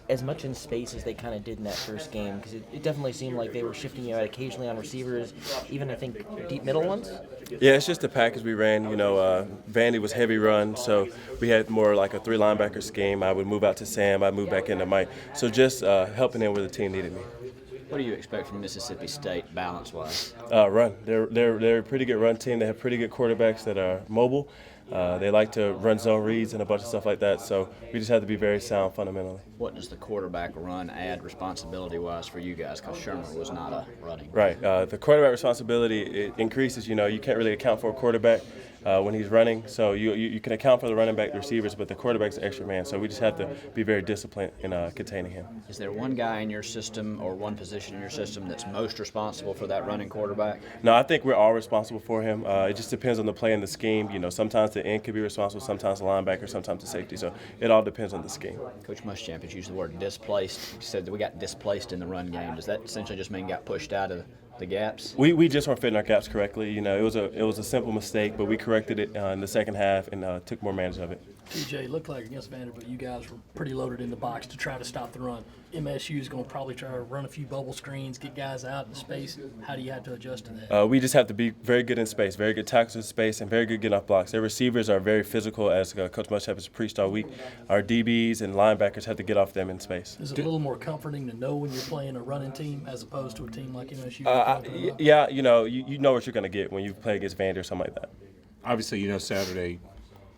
as much in space as they kind of did in that first game? Because it definitely seemed like they were shifting you out occasionally on receivers, even I think deep middle ones. Yeah, it's just the package we ran. Vandy was heavy run, so we had more like a three linebacker scheme. I would move out to Sam, I'd move back into Mike. So just helping in where the team needed me. What do you expect from Mississippi State balance-wise? Run. They're a pretty good run team. They have pretty good quarterbacks that are mobile. They like to run zone reads and a bunch of stuff like that. So we just have to be very sound fundamentally. What does the quarterback run add responsibility-wise for you guys? Because Sherman was not a running. Right. The quarterback responsibility it increases. You can't really account for a quarterback when he's running. So you can account for the running back, the receivers, but the quarterback's an extra man. So we just have to be very disciplined in containing him. Is there one guy in your system or one position in your system that's most responsible for that running quarterback? No, I think we're all responsible for him. It just depends on the play and the scheme. Sometimes the end could be responsible, sometimes the linebacker, sometimes the safety. So it all depends on the scheme. Coach Muschamp has used the word displaced. He said that we got displaced in the run game. Does that essentially just mean got pushed out of the gaps? We just weren't fitting our gaps correctly. It was a simple mistake, but we corrected it in the second half and took more advantage of it. TJ, it looked like against Vanderbilt you guys were pretty loaded in the box to try to stop the run. MSU is going to probably try to run a few bubble screens, get guys out in space. How do you have to adjust to that? We just have to be very good in space, very good tackles in space, and very good getting off blocks. Their receivers are very physical, as Coach Muschamp has preached all week. Our DBs and linebackers have to get off them in space. Is it a little more comforting to know when you're playing a running team as opposed to a team like MSU? Yeah, you know what you're going to get when you play against Vandy or something like that. Obviously, Saturday,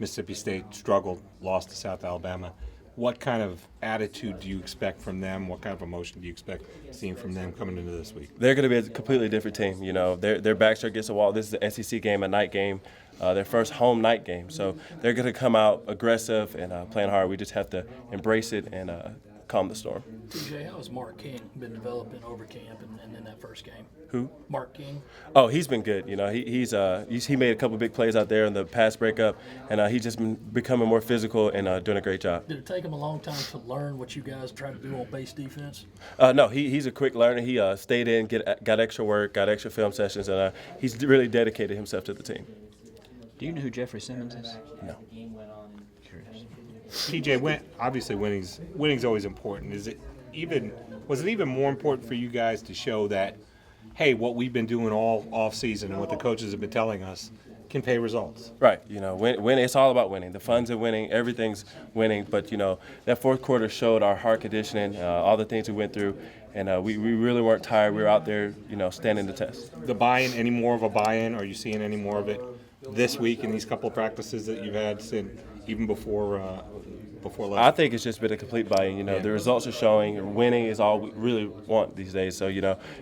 Mississippi State struggled, lost to South Alabama. What kind of attitude do you expect from them? What kind of emotion do you expect seeing from them coming into this week? They're going to be a completely different team. Their back's against the wall. This is the SEC game, a night game, their first home night game. So they're going to come out aggressive and playing hard. We just have to embrace it and calm the storm. TJ, how has Mark King been developing over camp and in that first game? Who? Mark King. Oh, he's been good. He made a couple big plays out there in the pass breakup, and he's just been becoming more physical and doing a great job. Did it take him a long time to learn what you guys try to do on base defense? No, he's a quick learner. He stayed in, got extra work, got extra film sessions, and he's really dedicated himself to the team. Do you know who Jeffrey Simmons is? No. Curious. TJ, obviously winning's always important. Was it even more important for you guys to show that, hey, what we've been doing all off season and what the coaches have been telling us can pay results? Right. Win. It's all about winning. The fun's are winning. Everything's winning. But that fourth quarter showed our heart conditioning, all the things we went through, and we really weren't tired. We were out there, standing the test. The buy-in, any more of a buy-in? Are you seeing any more of it this week in these couple of practices that you've had since even before last? I think it's just been a complete buy-in. The results are showing. Winning is all we really want these days. So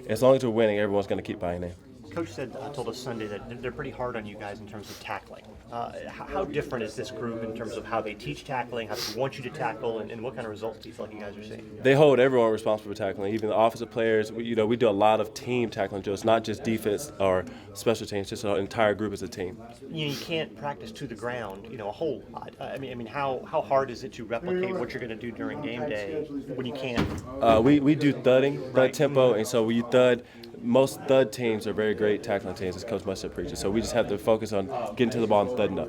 as long as we're winning, everyone's going to keep buying in. Coach told us Sunday that they're pretty hard on you guys in terms of tackling. How different is this group in terms of how they teach tackling, how they want you to tackle, and what kind of results do you feel like you guys are seeing? They hold everyone responsible for tackling, even the offensive players. We do a lot of team tackling drills, not just defense or special teams, just an entire group as a team. You can't practice to the ground, a whole lot. I mean, how hard is it to replicate what you're going to do during game day when you can't? We do thud tempo, and so we thud. Most thud teams are very great tackling teams, as Coach Muschamp preaches. So we just have to focus on getting to the ball and thudding up.